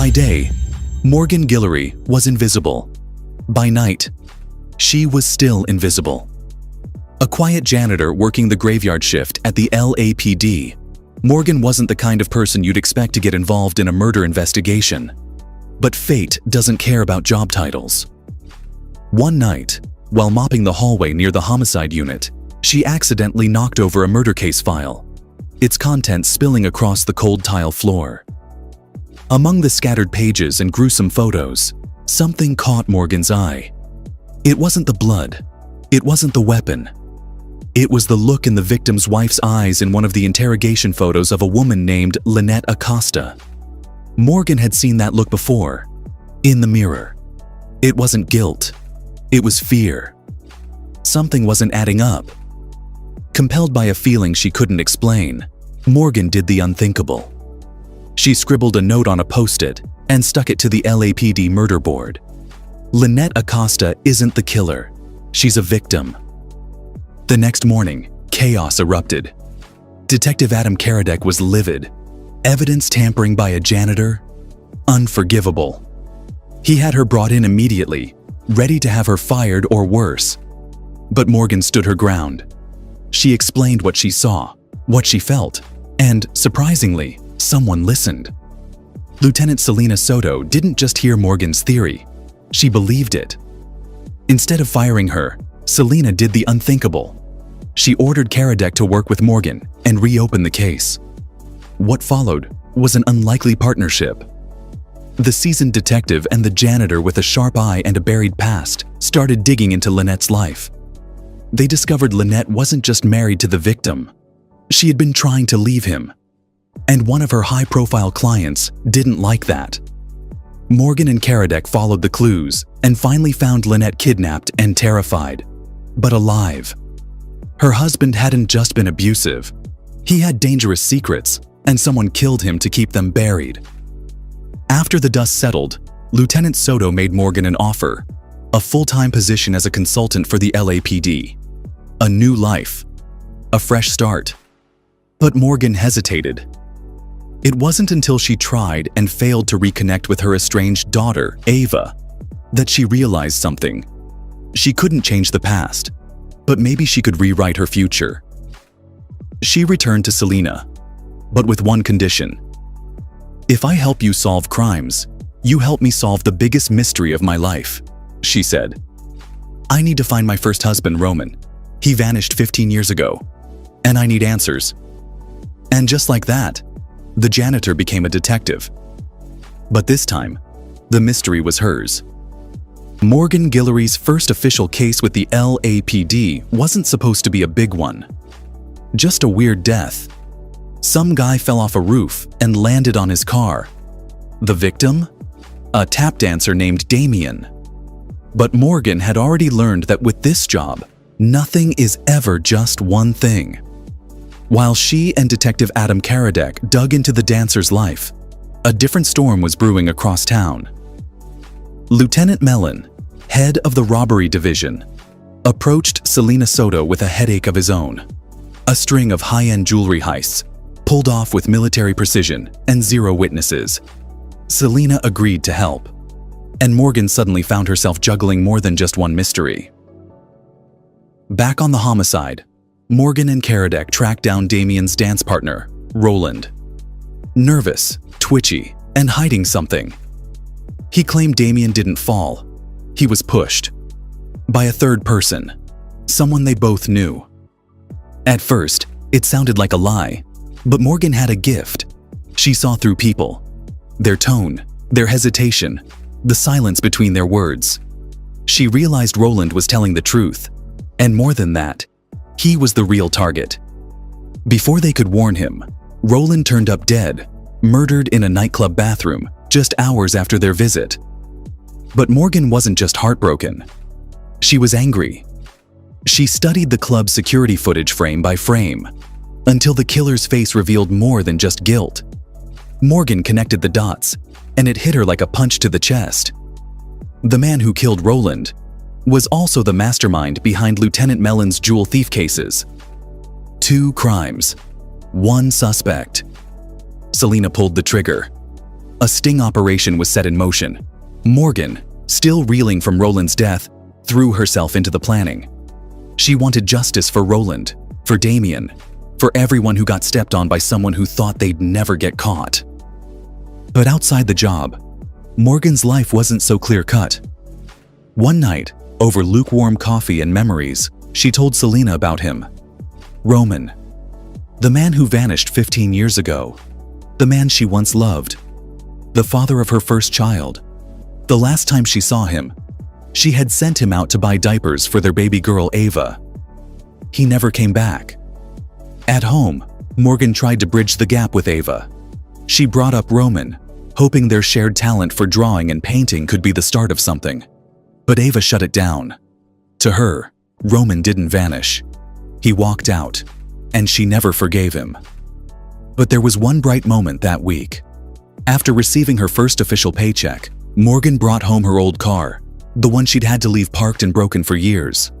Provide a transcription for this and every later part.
By day, Morgane Guillory was invisible. By night, she was still invisible. A quiet janitor working the graveyard shift at the LAPD, Morgane wasn't the kind of person you'd expect to get involved in a murder investigation. But fate doesn't care about job titles. One night, while mopping the hallway near the homicide unit, she accidentally knocked over a murder case file, its contents spilling across the cold tile floor. Among the scattered pages and gruesome photos, something caught Morgane's eye. It wasn't the blood. It wasn't the weapon. It was the look in the victim's wife's eyes in one of the interrogation photos of a woman named Lynette Acosta. Morgane had seen that look before, in the mirror. It wasn't guilt. It was fear. Something wasn't adding up. Compelled by a feeling she couldn't explain, Morgane did the unthinkable. She scribbled a note on a post-it and stuck it to the LAPD murder board. Lynette Acosta isn't the killer. She's a victim. The next morning, chaos erupted. Detective Adam Karadek was livid. Evidence tampering by a janitor? Unforgivable. He had her brought in immediately, ready to have her fired or worse. But Morgane stood her ground. She explained what she saw, what she felt, and, surprisingly, someone listened. Lieutenant Selena Soto didn't just hear Morgane's theory, she believed it. Instead of firing her, Selena did the unthinkable. She ordered Karadek to work with Morgane and reopen the case. What followed was an unlikely partnership. The seasoned detective and the janitor with a sharp eye and a buried past started digging into Lynette's life. They discovered Lynette wasn't just married to the victim. She had been trying to leave him. And one of her high-profile clients didn't like that. Morgane and Karadek followed the clues and finally found Lynette kidnapped and terrified, but alive. Her husband hadn't just been abusive. He had dangerous secrets, and someone killed him to keep them buried. After the dust settled, Lieutenant Soto made Morgane an offer, a full-time position as a consultant for the LAPD. A new life, a fresh start. But Morgane hesitated. It wasn't until she tried and failed to reconnect with her estranged daughter, Ava, that she realized something. She couldn't change the past, but maybe she could rewrite her future. She returned to Selena, but with one condition. "If I help you solve crimes, you help me solve the biggest mystery of my life," she said. "I need to find my first husband, Roman. He vanished 15 years ago, and I need answers." And just like that, the janitor became a detective. But this time, the mystery was hers. Morgane Guillory's first official case with the LAPD wasn't supposed to be a big one. Just a weird death. Some guy fell off a roof and landed on his car. The victim? A tap dancer named Damien. But Morgane had already learned that with this job, nothing is ever just one thing. While she and Detective Adam Karadek dug into the dancer's life, a different storm was brewing across town. Lieutenant Mellon, head of the robbery division, approached Selena Soto with a headache of his own. A string of high-end jewelry heists, pulled off with military precision and zero witnesses. Selena agreed to help, and Morgane suddenly found herself juggling more than just one mystery. Back on the homicide, Morgane and Karadek tracked down Damien's dance partner, Roland. Nervous, twitchy, and hiding something. He claimed Damien didn't fall. He was pushed. By a third person, someone they both knew. At first, it sounded like a lie, but Morgane had a gift. She saw through people. Their tone, their hesitation, the silence between their words. She realized Roland was telling the truth, and more than that, he was the real target. Before they could warn him, Roland turned up dead, murdered in a nightclub bathroom just hours after their visit. But Morgane wasn't just heartbroken. She was angry. She studied the club's security footage frame by frame, until the killer's face revealed more than just guilt. Morgane connected the dots, and it hit her like a punch to the chest. The man who killed Roland was also the mastermind behind Lieutenant Mellon's jewel thief cases. 2 crimes, 1 suspect. Selena pulled the trigger. A sting operation was set in motion. Morgane, still reeling from Roland's death, threw herself into the planning. She wanted justice for Roland, for Damien, for everyone who got stepped on by someone who thought they'd never get caught. But outside the job, Morgane's life wasn't so clear-cut. One night, over lukewarm coffee and memories, she told Selena about him. Roman, the man who vanished 15 years ago, the man she once loved, the father of her first child. The last time she saw him, she had sent him out to buy diapers for their baby girl Ava. He never came back. At home, Morgane tried to bridge the gap with Ava. She brought up Roman, hoping their shared talent for drawing and painting could be the start of something. But Ava shut it down. To her, Roman didn't vanish. He walked out, and she never forgave him. But there was one bright moment that week. After receiving her first official paycheck, Morgane brought home her old car, the one she'd had to leave parked and broken for years.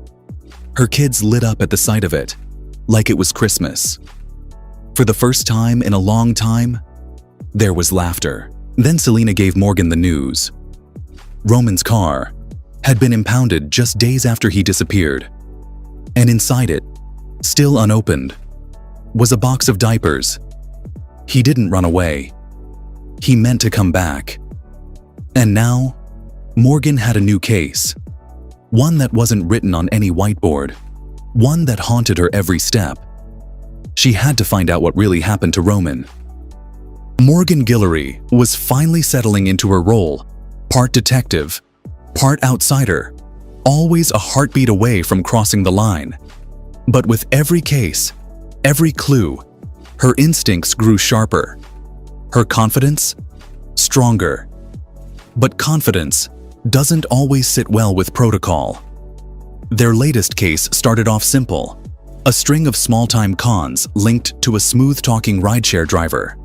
Her kids lit up at the sight of it, like it was Christmas. For the first time in a long time, there was laughter. Then Selena gave Morgane the news. Roman's car had been impounded just days after he disappeared. And inside it, still unopened, was a box of diapers. He didn't run away. He meant to come back. And now, Morgane had a new case. One that wasn't written on any whiteboard. One that haunted her every step. She had to find out what really happened to Roman. Morgane Guillory was finally settling into her role, part detective, part outsider, always a heartbeat away from crossing the line. But with every case, every clue, her instincts grew sharper. Her confidence, stronger. But confidence doesn't always sit well with protocol. Their latest case started off simple, a string of small-time cons linked to a smooth-talking rideshare driver.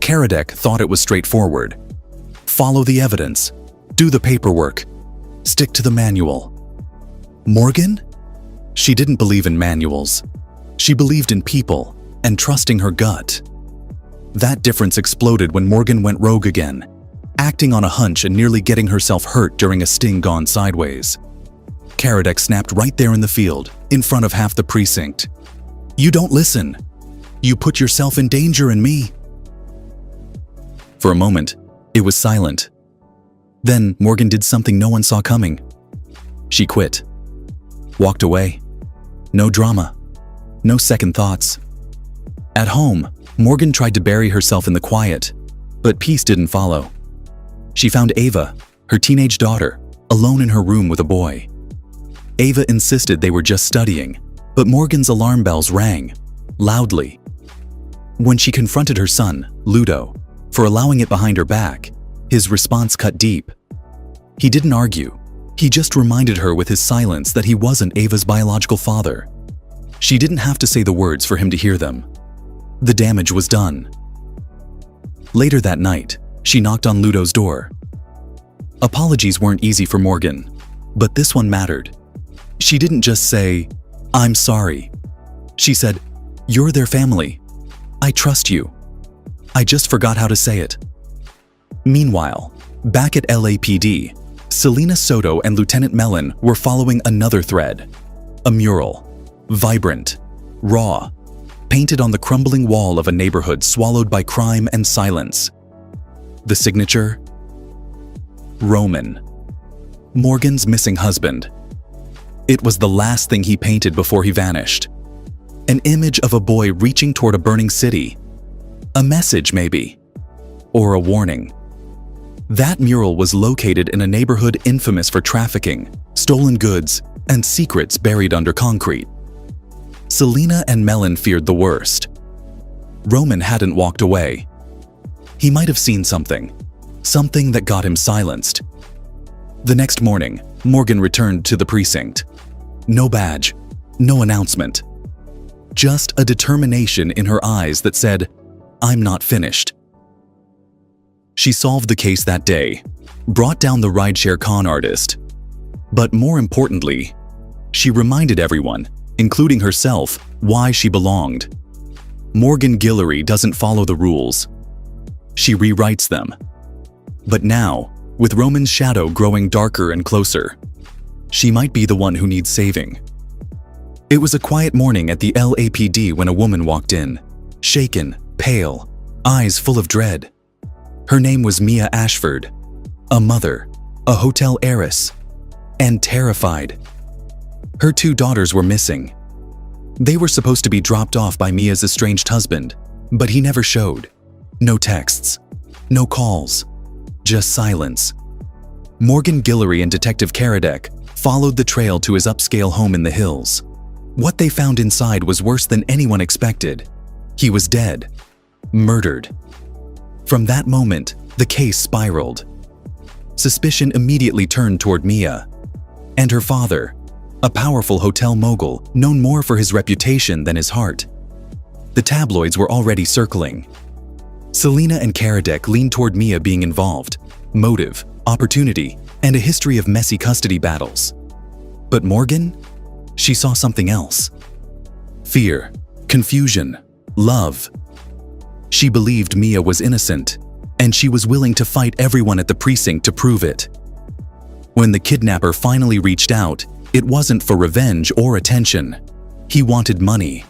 Karadec thought it was straightforward. Follow the evidence, do the paperwork, stick to the manual. Morgane? She didn't believe in manuals. She believed in people and trusting her gut. That difference exploded when Morgane went rogue again, acting on a hunch and nearly getting herself hurt during a sting gone sideways. Karadec snapped right there in the field, in front of half the precinct. "You don't listen. You put yourself in danger and me." For a moment, it was silent. Then Morgane did something no one saw coming. She quit. Walked away. No drama. No second thoughts. At home, Morgane tried to bury herself in the quiet, but peace didn't follow. She found Ava, her teenage daughter, alone in her room with a boy. Ava insisted they were just studying, but Morgane's alarm bells rang, loudly. When she confronted her son, Ludo, for allowing it behind her back, his response cut deep. He didn't argue. He just reminded her with his silence that he wasn't Ava's biological father. She didn't have to say the words for him to hear them. The damage was done. Later that night, she knocked on Ludo's door. Apologies weren't easy for Morgane, but this one mattered. She didn't just say, "I'm sorry." She said, "You're their family. I trust you. I just forgot how to say it." Meanwhile, back at LAPD, Selena Soto and Lieutenant Mellon were following another thread. A mural, vibrant, raw, painted on the crumbling wall of a neighborhood swallowed by crime and silence. The signature? Roman, Morgane's missing husband. It was the last thing he painted before he vanished. An image of a boy reaching toward a burning city. A message, maybe. Or a warning. That mural was located in a neighborhood infamous for trafficking, stolen goods, and secrets buried under concrete. Selena and Mellon feared the worst. Roman hadn't walked away. He might have seen something that got him silenced. The next morning, Morgane returned to the precinct. No badge, no announcement. Just a determination in her eyes that said, "I'm not finished." She solved the case that day, brought down the rideshare con artist. But more importantly, she reminded everyone, including herself, why she belonged. Morgane Guillory doesn't follow the rules. She rewrites them, But now, with Roman's shadow growing darker and closer, she might be the one who needs saving. It was a quiet morning at the LAPD when a woman walked in, shaken, pale, eyes full of dread. Her name was Mia Ashford, a mother, a hotel heiress, and terrified. Her 2 daughters were missing. They were supposed to be dropped off by Mia's estranged husband, but he never showed. No texts, no calls, just silence. Morgane Guillory and Detective Karadec followed the trail to his upscale home in the hills. What they found inside was worse than anyone expected. He was dead, murdered. From that moment, the case spiraled. Suspicion immediately turned toward Mia and her father, a powerful hotel mogul known more for his reputation than his heart. The tabloids were already circling. Selena and Karadec leaned toward Mia being involved, motive, opportunity, and a history of messy custody battles. But Morgane? She saw something else. Fear, confusion, love. She believed Mia was innocent, and she was willing to fight everyone at the precinct to prove it. When the kidnapper finally reached out, it wasn't for revenge or attention. He wanted money.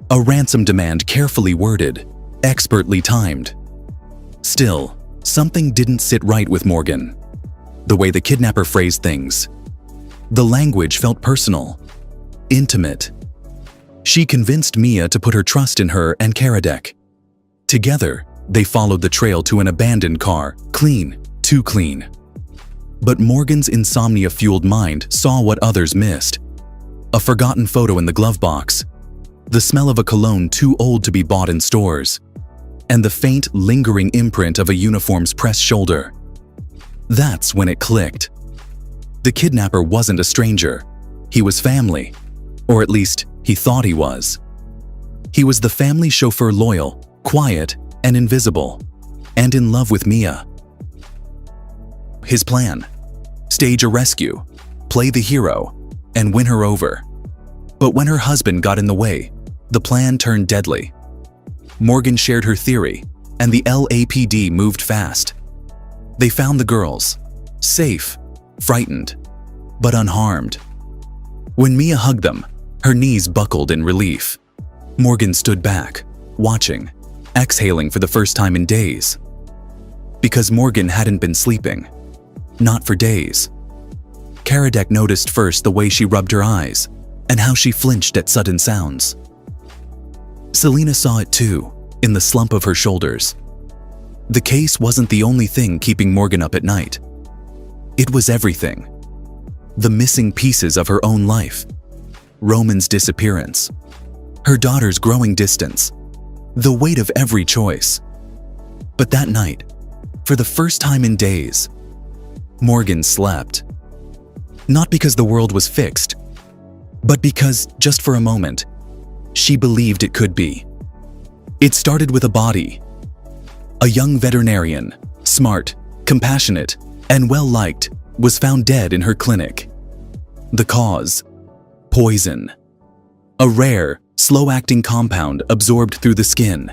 A ransom demand carefully worded, expertly timed. Still, something didn't sit right with Morgane. The way the kidnapper phrased things. The language felt personal, intimate. She convinced Mia to put her trust in her and Karadec. Together, they followed the trail to an abandoned car, clean, too clean. But Morgane's insomnia-fueled mind saw what others missed. A forgotten photo in the glove box, the smell of a cologne too old to be bought in stores, and the faint, lingering imprint of a uniform's pressed shoulder. That's when it clicked. The kidnapper wasn't a stranger. He was family, or at least he thought he was. He was the family chauffeur, loyal, quiet, and invisible, and in love with Mia. His plan: stage a rescue, play the hero, and win her over. But when her husband got in the way, the plan turned deadly. Morgane shared her theory, and the LAPD moved fast. They found the girls, safe, frightened, but unharmed. When Mia hugged them, her knees buckled in relief. Morgane stood back, watching, exhaling for the first time in days. Because Morgane hadn't been sleeping. Not for days. Karadec noticed first the way she rubbed her eyes and how she flinched at sudden sounds. Selena saw it too, in the slump of her shoulders. The case wasn't the only thing keeping Morgane up at night. It was everything. The missing pieces of her own life. Roman's disappearance. Her daughter's growing distance. The weight of every choice. But that night, for the first time in days, Morgane slept. Not because the world was fixed, but because, just for a moment, she believed it could be. It started with a body. A young veterinarian, smart, compassionate, and well-liked, was found dead in her clinic. The cause: poison. A rare, slow-acting compound absorbed through the skin.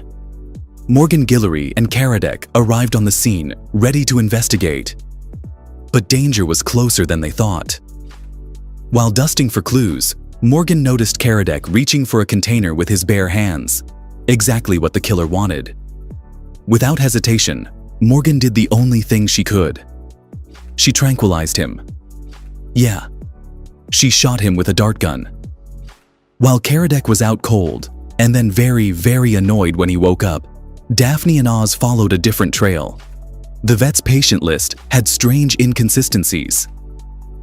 Morgane Guillory and Karadec arrived on the scene, ready to investigate. But danger was closer than they thought. While dusting for clues, Morgane noticed Karadec reaching for a container with his bare hands, exactly what the killer wanted. Without hesitation, Morgane did the only thing she could. She tranquilized him. Yeah, she shot him with a dart gun. While Karadec was out cold, and then very, very annoyed when he woke up, Daphne and Oz followed a different trail. The vet's patient list had strange inconsistencies.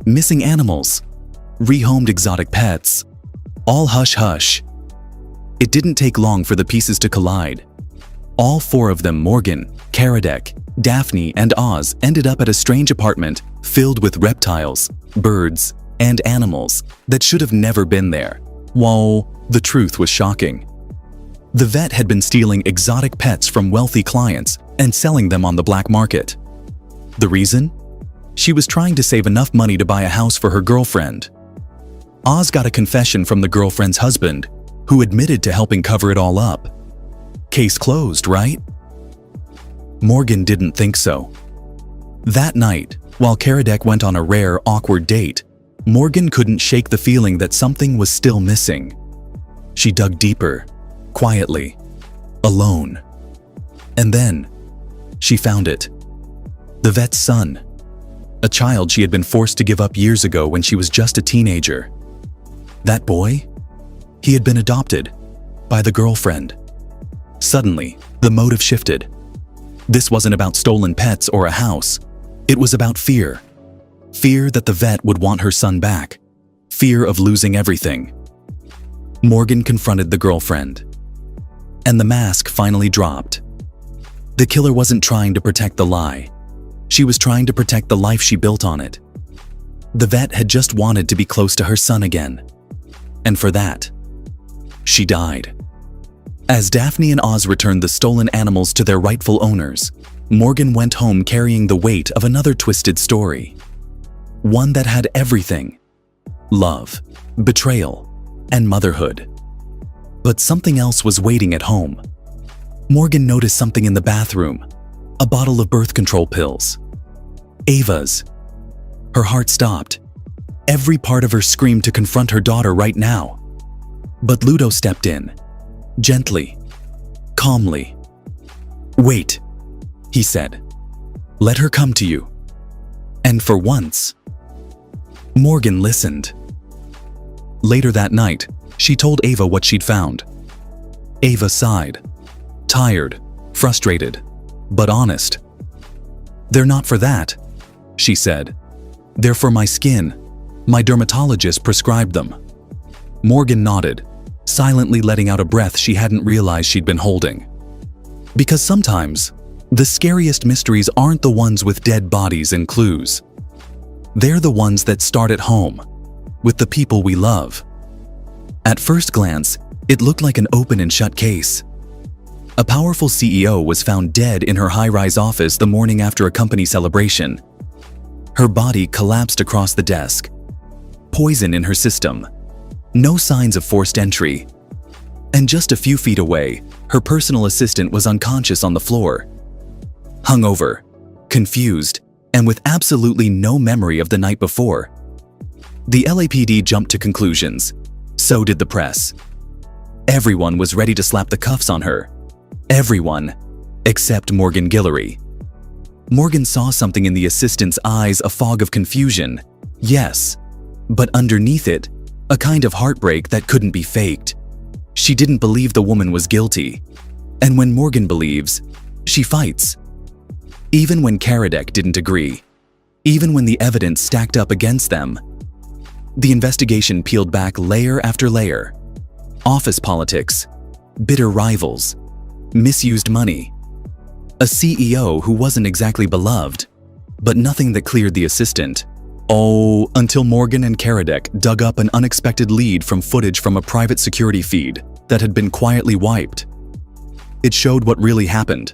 Missing animals, rehomed exotic pets, all hush-hush. It didn't take long for the pieces to collide. All 4 of them, Morgane, Karadec, Daphne, and Oz, ended up at a strange apartment filled with reptiles, birds, and animals that should have never been there. Whoa, the truth was shocking. The vet had been stealing exotic pets from wealthy clients and selling them on the black market. The reason? She was trying to save enough money to buy a house for her girlfriend. Oz got a confession from the girlfriend's husband, who admitted to helping cover it all up. Case closed, right? Morgane didn't think so. That night, while Karadec went on a rare, awkward date, Morgane couldn't shake the feeling that something was still missing. She dug deeper, quietly, alone. And then, she found it. The vet's son. A child she had been forced to give up years ago when she was just a teenager. That boy? He had been adopted by the girlfriend. Suddenly, the motive shifted. This wasn't about stolen pets or a house. It was about fear. Fear that the vet would want her son back. Fear of losing everything. Morgane confronted the girlfriend. And the mask finally dropped. The killer wasn't trying to protect the lie. She was trying to protect the life she built on it. The vet had just wanted to be close to her son again. And for that, she died. As Daphne and Oz returned the stolen animals to their rightful owners, Morgane went home carrying the weight of another twisted story. One that had everything: love, betrayal, and motherhood. But something else was waiting at home. Morgane noticed something in the bathroom: a bottle of birth control pills. Ava's. Her heart stopped. Every part of her screamed to confront her daughter right now. But Ludo stepped in, gently, calmly. "Wait," he said. "Let her come to you." And for once, Morgane listened. Later that night, she told Ava what she'd found. Ava sighed, tired, frustrated, but honest. "They're not for that," she said. "They're for my skin. My dermatologist prescribed them." Morgane nodded, silently letting out a breath she hadn't realized she'd been holding. Because sometimes, the scariest mysteries aren't the ones with dead bodies and clues. They're the ones that start at home, with the people we love. At first glance, it looked like an open and shut case. A powerful CEO was found dead in her high-rise office the morning after a company celebration. Her body collapsed across the desk. Poison in her system. No signs of forced entry. And just a few feet away, her personal assistant was unconscious on the floor. Hungover, confused, and with absolutely no memory of the night before. The LAPD jumped to conclusions. So did the press. Everyone was ready to slap the cuffs on her. Everyone, except Morgane Guillory. Morgane saw something in the assistant's eyes, a fog of confusion. Yes, but underneath it, a kind of heartbreak that couldn't be faked. She didn't believe the woman was guilty. And when Morgane believes, she fights. Even when Karadec didn't agree. Even when the evidence stacked up against them. The investigation peeled back layer after layer. Office politics, bitter rivals, misused money. A CEO who wasn't exactly beloved, but nothing that cleared the assistant. Oh, until Morgane and Karadec dug up an unexpected lead from footage from a private security feed that had been quietly wiped. It showed what really happened.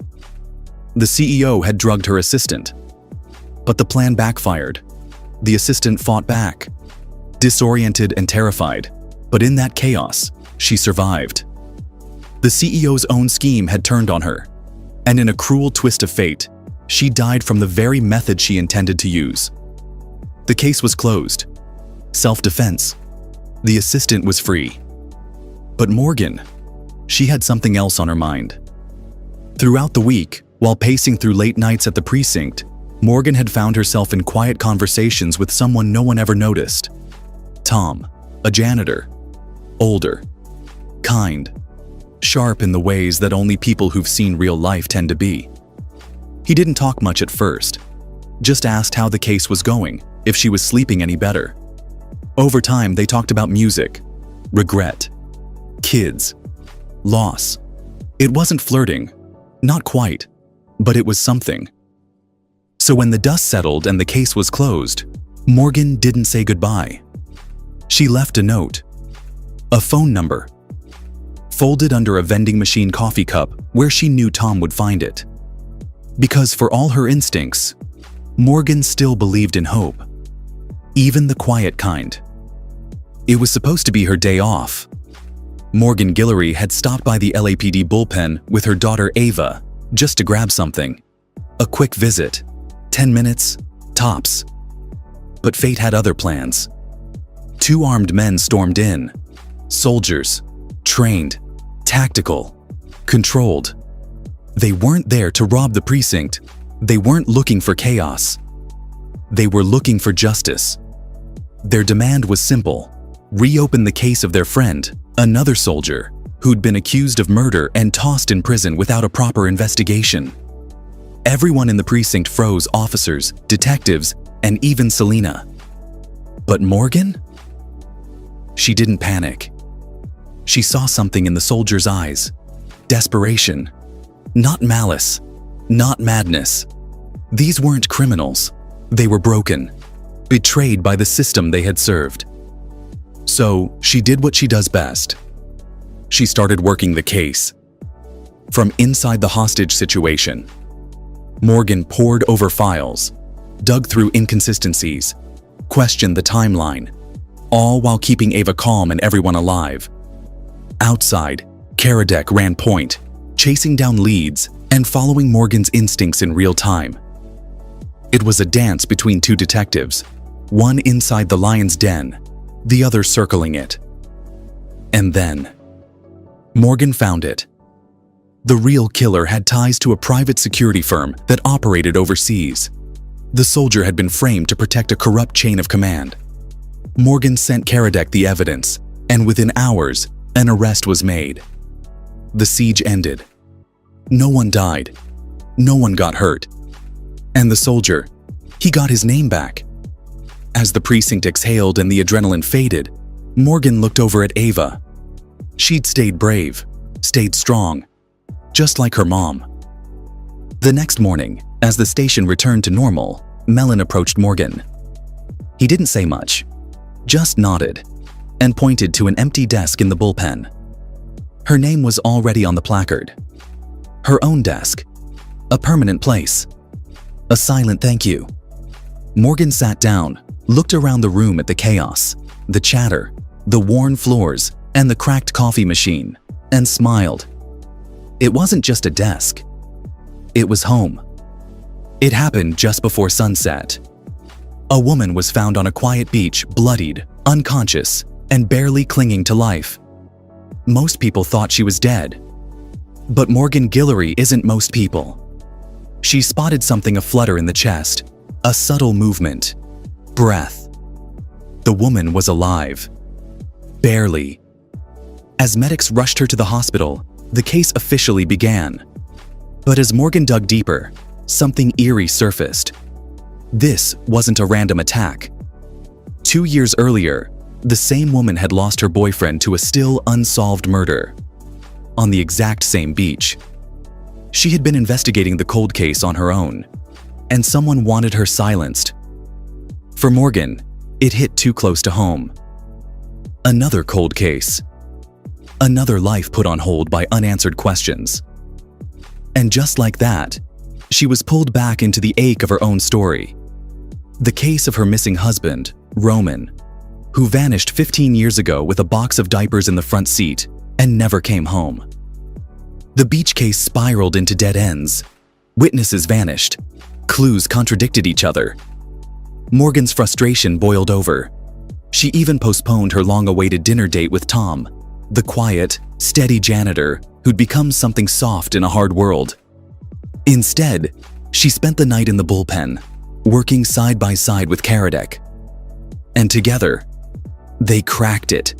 The CEO had drugged her assistant. But the plan backfired. The assistant fought back, disoriented and terrified. But in that chaos, she survived. The CEO's own scheme had turned on her. And in a cruel twist of fate, she died from the very method she intended to use. The case was closed. Self-defense. The assistant was free. But Morgane, she had something else on her mind. Throughout the week, while pacing through late nights at the precinct, Morgane had found herself in quiet conversations with someone no one ever noticed. Tom, a janitor. Older. Kind. Sharp in the ways that only people who've seen real life tend to be. He didn't talk much at first. Just asked how the case was going, if she was sleeping any better. Over time, they talked about music, regret, kids, loss. It wasn't flirting, not quite, but it was something. So when the dust settled and the case was closed, Morgane didn't say goodbye. She left a note, a phone number, folded under a vending machine coffee cup where she knew Tom would find it. Because for all her instincts, Morgane still believed in hope. Even the quiet kind. It was supposed to be her day off. Morgane Guillory had stopped by the LAPD bullpen with her daughter Ava just to grab something. A quick visit, 10 minutes, tops. But fate had other plans. 2 armed men stormed in. Soldiers, trained, tactical, controlled. They weren't there to rob the precinct. They weren't looking for chaos. They were looking for justice. Their demand was simple: reopen the case of their friend, another soldier, who'd been accused of murder and tossed in prison without a proper investigation. Everyone in the precinct froze: officers, detectives, and even Selena. But Morgane? She didn't panic. She saw something in the soldier's eyes: desperation. Not malice, not madness. These weren't criminals. They were broken, betrayed by the system they had served. So she did what she does best. She started working the case. From inside the hostage situation, Morgane pored over files, dug through inconsistencies, questioned the timeline, all while keeping Ava calm and everyone alive. Outside, Karadec ran point, chasing down leads and following Morgane's instincts in real time. It was a dance between 2 detectives, one inside the lion's den, the other circling it. And then, Morgane found it. The real killer had ties to a private security firm that operated overseas. The soldier had been framed to protect a corrupt chain of command. Morgane sent Karadec the evidence, and within hours, an arrest was made. The siege ended. No one died. No one got hurt. And the soldier, he got his name back. As the precinct exhaled and the adrenaline faded, Morgane looked over at Ava. She'd stayed brave, stayed strong, just like her mom. The next morning, as the station returned to normal, Melon approached Morgane. He didn't say much, just nodded, and pointed to an empty desk in the bullpen. Her name was already on the placard. Her own desk, a permanent place. A silent thank you. Morgane sat down, looked around the room at the chaos, the chatter, the worn floors, and the cracked coffee machine, and smiled. It wasn't just a desk. It was home. It happened just before sunset. A woman was found on a quiet beach, bloodied, unconscious, and barely clinging to life. Most people thought she was dead. But Morgane Guillory isn't most people. She spotted something aflutter in the chest, a subtle movement, breath. The woman was alive. Barely. As medics rushed her to the hospital, the case officially began. But as Morgane dug deeper, something eerie surfaced. This wasn't a random attack. 2 years earlier, the same woman had lost her boyfriend to a still unsolved murder. On the exact same beach. She had been investigating the cold case on her own, and someone wanted her silenced. For Morgane, it hit too close to home. Another cold case. Another life put on hold by unanswered questions. And just like that, she was pulled back into the ache of her own story. The case of her missing husband, Roman, who vanished 15 years ago with a box of diapers in the front seat and never came home. The beach case spiraled into dead ends. Witnesses vanished. Clues contradicted each other. Morgane's frustration boiled over. She even postponed her long-awaited dinner date with Tom, the quiet, steady janitor who'd become something soft in a hard world. Instead, she spent the night in the bullpen, working side by side with Karadec. And together, they cracked it.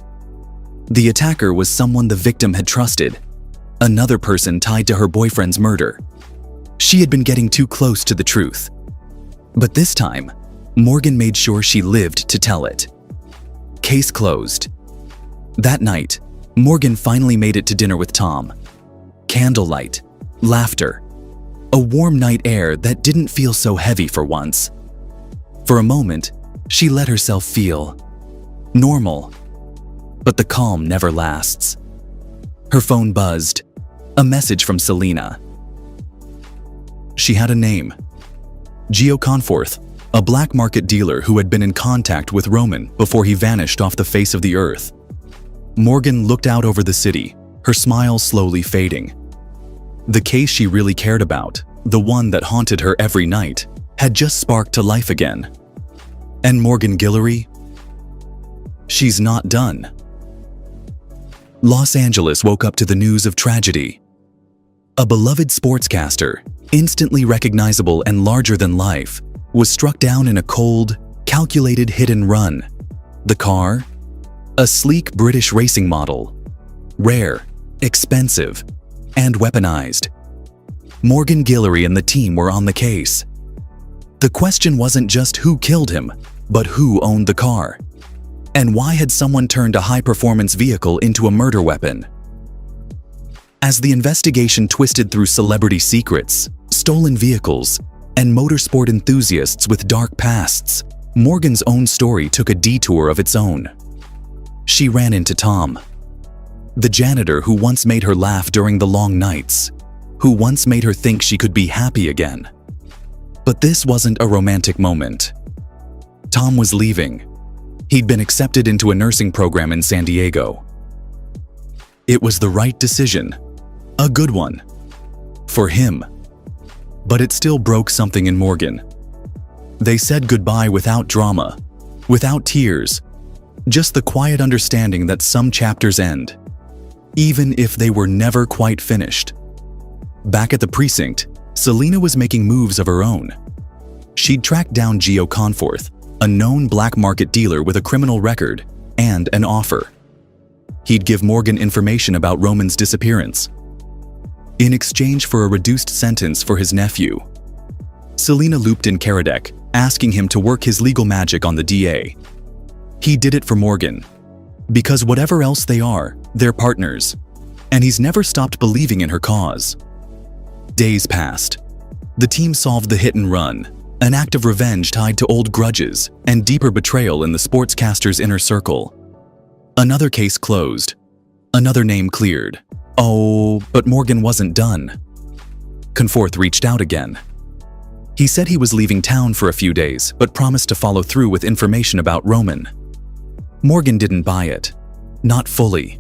The attacker was someone the victim had trusted, another person tied to her boyfriend's murder. She had been getting too close to the truth. But this time, Morgane made sure she lived to tell it. Case closed. That night, Morgane finally made it to dinner with Tom. Candlelight, laughter, a warm night air that didn't feel so heavy for once. For a moment, she let herself feel normal. But the calm never lasts. Her phone buzzed, a message from Selena. She had a name. Gio Conforth, a black market dealer who had been in contact with Roman before he vanished off the face of the earth. Morgane looked out over the city, her smile slowly fading. The case she really cared about, the one that haunted her every night, had just sparked to life again. And Morgane Guillory? She's not done. Los Angeles woke up to the news of tragedy. A beloved sportscaster, instantly recognizable and larger than life, was struck down in a cold, calculated hit and run. The car? A sleek British racing model. Rare, expensive, and weaponized. Morgane Guillory and the team were on the case. The question wasn't just who killed him, but who owned the car. And why had someone turned a high-performance vehicle into a murder weapon? As the investigation twisted through celebrity secrets, stolen vehicles, and motorsport enthusiasts with dark pasts, Morgane's own story took a detour of its own. She ran into Tom, the janitor who once made her laugh during the long nights, who once made her think she could be happy again. But this wasn't a romantic moment. Tom was leaving. He'd been accepted into a nursing program in San Diego. It was the right decision, a good one, for him. But it still broke something in Morgane. They said goodbye without drama, without tears, just the quiet understanding that some chapters end, even if they were never quite finished. Back at the precinct, Selena was making moves of her own. She'd tracked down Gio Conforth, a known black market dealer with a criminal record, and an offer. He'd give Morgane information about Roman's disappearance, in exchange for a reduced sentence for his nephew. Selena looped in Karadec, asking him to work his legal magic on the DA. He did it for Morgane, because whatever else they are, they're partners, and he's never stopped believing in her cause. Days passed. The team solved the hit and run, an act of revenge tied to old grudges and deeper betrayal in the sportscaster's inner circle. Another case closed. Another name cleared. Oh, but Morgane wasn't done. Conforth reached out again. He said he was leaving town for a few days, but promised to follow through with information about Roman. Morgane didn't buy it. Not fully.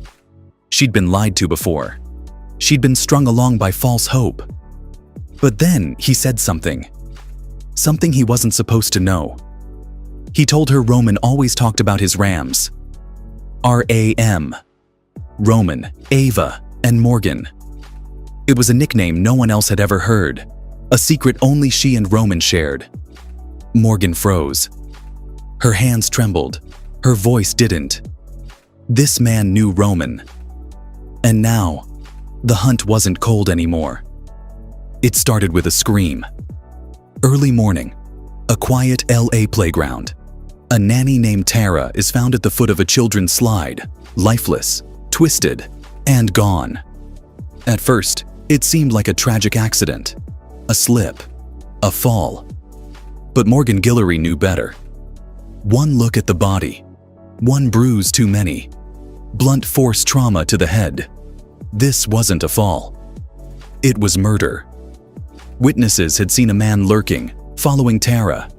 She'd been lied to before. She'd been strung along by false hope. But then he said something. Something he wasn't supposed to know. He told her Roman always talked about his Rams. R-A-M. Roman, Ava, and Morgane. It was a nickname no one else had ever heard, a secret only she and Roman shared. Morgane froze. Her hands trembled. Her voice didn't. This man knew Roman. And now, the hunt wasn't cold anymore. It started with a scream. Early morning, a quiet LA playground. A nanny named Tara is found at the foot of a children's slide, lifeless, twisted, and gone. At first, it seemed like a tragic accident, a slip, a fall. But Morgane Guillory knew better. One look at the body, one bruise too many, blunt force trauma to the head. This wasn't a fall. It was murder. Witnesses had seen a man lurking, following Tara.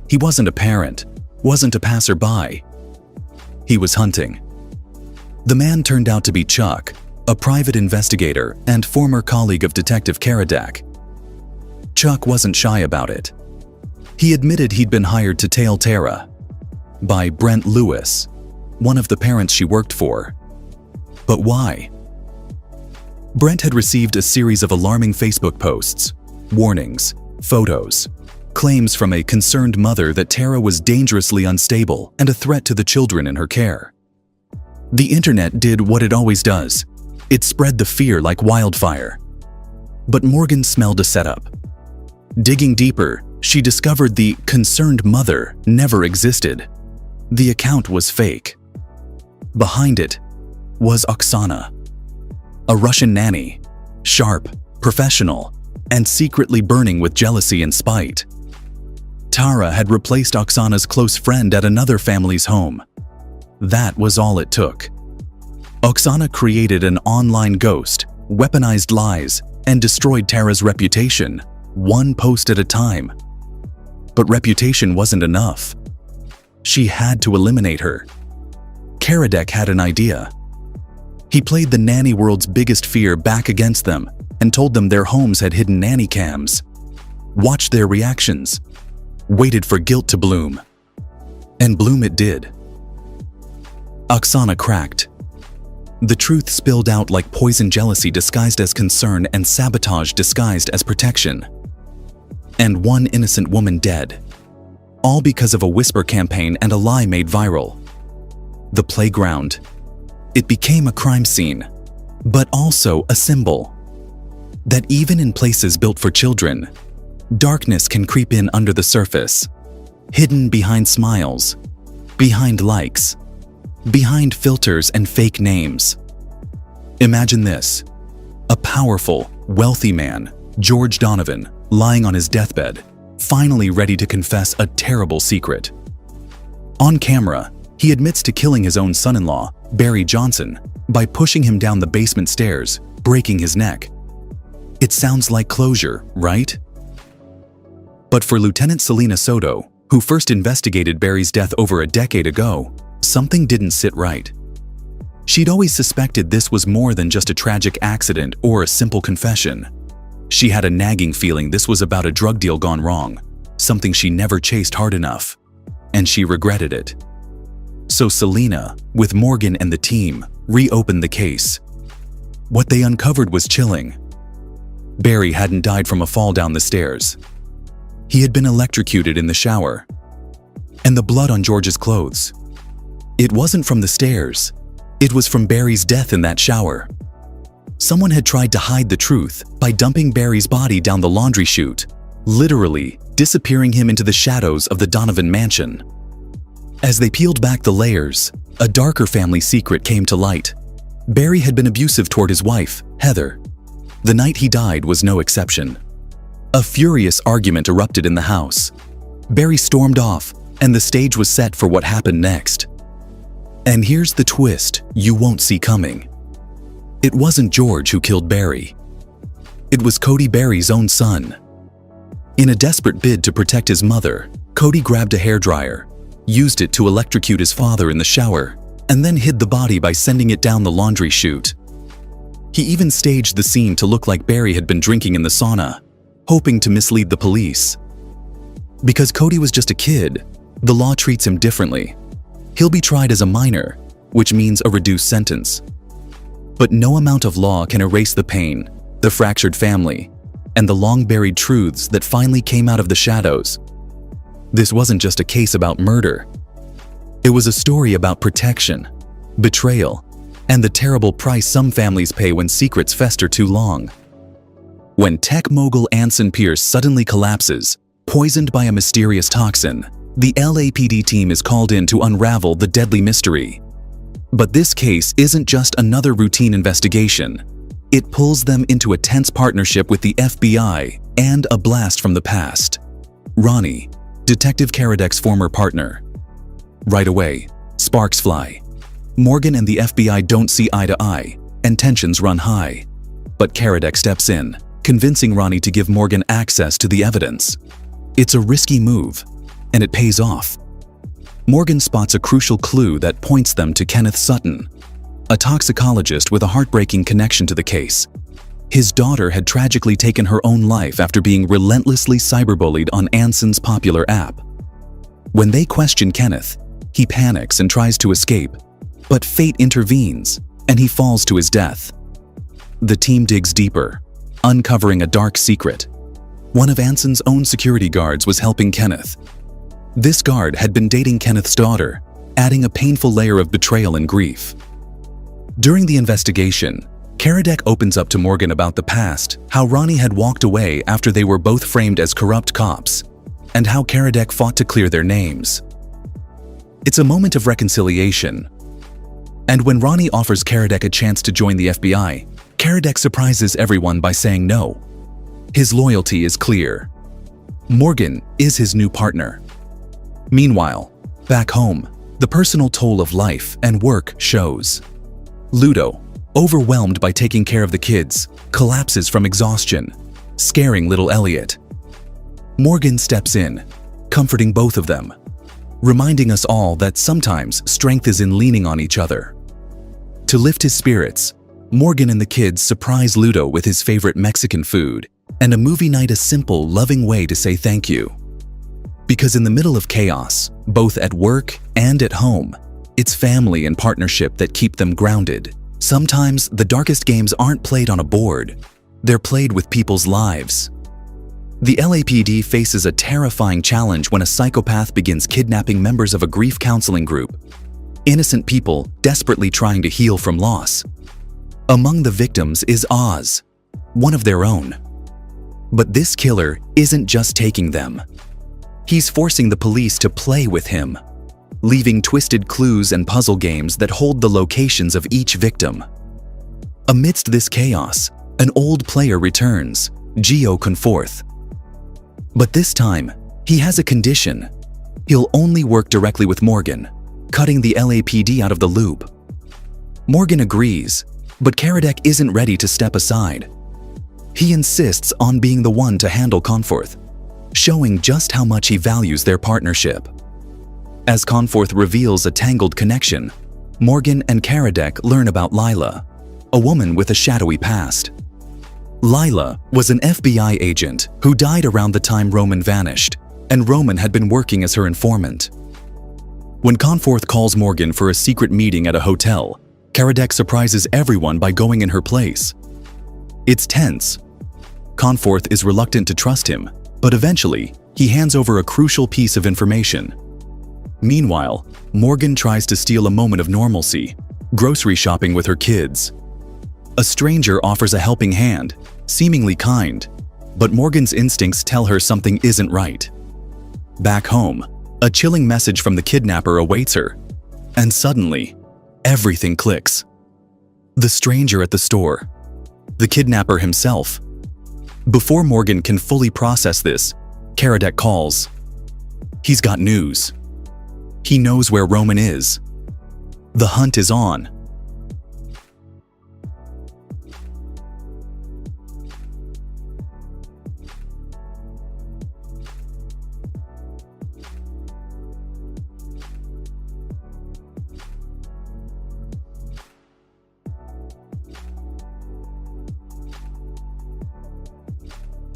He wasn't a parent, wasn't a passerby. He was hunting. The man turned out to be Chuck, a private investigator and former colleague of Detective Karadec. Chuck wasn't shy about it. He admitted he'd been hired to tail Tara by Brent Lewis, one of the parents she worked for. But why? Brent had received a series of alarming Facebook posts, warnings, photos, claims from a concerned mother that Tara was dangerously unstable and a threat to the children in her care. The internet did what it always does. It spread the fear like wildfire. But Morgane smelled a setup. Digging deeper, she discovered the concerned mother never existed. The account was fake. Behind it was Oksana, a Russian nanny, sharp, professional, and secretly burning with jealousy and spite. Tara had replaced Oksana's close friend at another family's home. That was all it took. Oksana created an online ghost, weaponized lies, and destroyed Tara's reputation, one post at a time. But reputation wasn't enough. She had to eliminate her. Karadec had an idea. He played the nanny world's biggest fear back against them and told them their homes had hidden nanny cams. watched their reactions, waited for guilt to bloom. And bloom it did. Oksana cracked. The truth spilled out like poison, jealousy disguised as concern, and sabotage disguised as protection. And one innocent woman dead. All because of a whisper campaign and a lie made viral. The playground. It became a crime scene, but also a symbol. That even in places built for children, darkness can creep in under the surface, hidden behind smiles, behind likes, behind filters and fake names. Imagine this: a powerful, wealthy man, George Donovan, lying on his deathbed, finally ready to confess a terrible secret. On camera, he admits to killing his own son-in-law, Barry Johnson, by pushing him down the basement stairs, breaking his neck. It sounds like closure, right? But for Lieutenant Selena Soto, who first investigated Barry's death over a decade ago, something didn't sit right. She'd always suspected this was more than just a tragic accident or a simple confession. She had a nagging feeling this was about a drug deal gone wrong, something she never chased hard enough, and she regretted it. So Selena, with Morgan and the team, reopened the case. What they uncovered was chilling. Barry hadn't died from a fall down the stairs. He had been electrocuted in the shower. And the blood on George's clothes. It wasn't from the stairs. It was from Barry's death in that shower. Someone had tried to hide the truth by dumping Barry's body down the laundry chute, literally disappearing him into the shadows of the Donovan mansion. As they peeled back the layers, a darker family secret came to light. Barry had been abusive toward his wife, Heather. The night he died was no exception. A furious argument erupted in the house. Barry stormed off, and the stage was set for what happened next. And here's the twist you won't see coming. It wasn't George who killed Barry. It was Cody Barry's own son. In a desperate bid to protect his mother, Cody grabbed a hairdryer, used it to electrocute his father in the shower, and then hid the body by sending it down the laundry chute. He even staged the scene to look like Barry had been drinking in the sauna, hoping to mislead the police. Because Cody was just a kid, the law treats him differently. He'll be tried as a minor, which means a reduced sentence. But no amount of law can erase the pain, the fractured family, and the long-buried truths that finally came out of the shadows. This wasn't just a case about murder. It was a story about protection, betrayal, and the terrible price some families pay when secrets fester too long. When tech mogul Anson Pierce suddenly collapses, poisoned by a mysterious toxin, the LAPD team is called in to unravel the deadly mystery. But this case isn't just another routine investigation. It pulls them into a tense partnership with the FBI and a blast from the past. Ronnie, Detective Karadek's former partner. Right away, sparks fly. Morgan and the FBI don't see eye to eye, and tensions run high. But Karadek steps in, convincing Ronnie to give Morgan access to the evidence. It's a risky move, and it pays off. Morgan spots a crucial clue that points them to Kenneth Sutton, a toxicologist with a heartbreaking connection to the case. His daughter had tragically taken her own life after being relentlessly cyberbullied on Anson's popular app. When they question Kenneth, he panics and tries to escape, but fate intervenes, and he falls to his death. The team digs deeper, uncovering a dark secret. One of Anson's own security guards was helping Kenneth. This guard had been dating Kenneth's daughter, adding a painful layer of betrayal and grief. During the investigation, Karadek opens up to Morgan about the past, how Ronnie had walked away after they were both framed as corrupt cops, and how Karadek fought to clear their names. It's a moment of reconciliation. And when Ronnie offers Karadek a chance to join the FBI, Karadek surprises everyone by saying no. His loyalty is clear. Morgan is his new partner. Meanwhile, back home, the personal toll of life and work shows. Ludo, overwhelmed by taking care of the kids, collapses from exhaustion, scaring little Elliot. Morgan steps in, comforting both of them, reminding us all that sometimes strength is in leaning on each other. To lift his spirits, Morgan and the kids surprise Ludo with his favorite Mexican food, and a movie night a simple, loving way to say thank you. Because in the middle of chaos, both at work and at home, it's family and partnership that keep them grounded. Sometimes the darkest games aren't played on a board, they're played with people's lives. The LAPD faces a terrifying challenge when a psychopath begins kidnapping members of a grief counseling group. Innocent people desperately trying to heal from loss. Among the victims is Oz, one of their own. But this killer isn't just taking them. He's forcing the police to play with him, leaving twisted clues and puzzle games that hold the locations of each victim. Amidst this chaos, an old player returns, Gio Conforth. But this time, he has a condition. He'll only work directly with Morgane, cutting the LAPD out of the loop. Morgane agrees, but Karadec isn't ready to step aside. He insists on being the one to handle Conforth, showing just how much he values their partnership. As Conforth reveals a tangled connection, Morgane and Karadec learn about Lila, a woman with a shadowy past. Lila was an FBI agent who died around the time Roman vanished, and Roman had been working as her informant. When Conforth calls Morgane for a secret meeting at a hotel, Karadec surprises everyone by going in her place. It's tense. Conforth is reluctant to trust him, but eventually, he hands over a crucial piece of information. Meanwhile, Morgane tries to steal a moment of normalcy, grocery shopping with her kids. A stranger offers a helping hand, seemingly kind, but Morgane's instincts tell her something isn't right. Back home, a chilling message from the kidnapper awaits her, and suddenly, everything clicks. The stranger at the store, the kidnapper himself. Before Morgane can fully process this, Karadec calls. He's got news. He knows where Roman is. The hunt is on,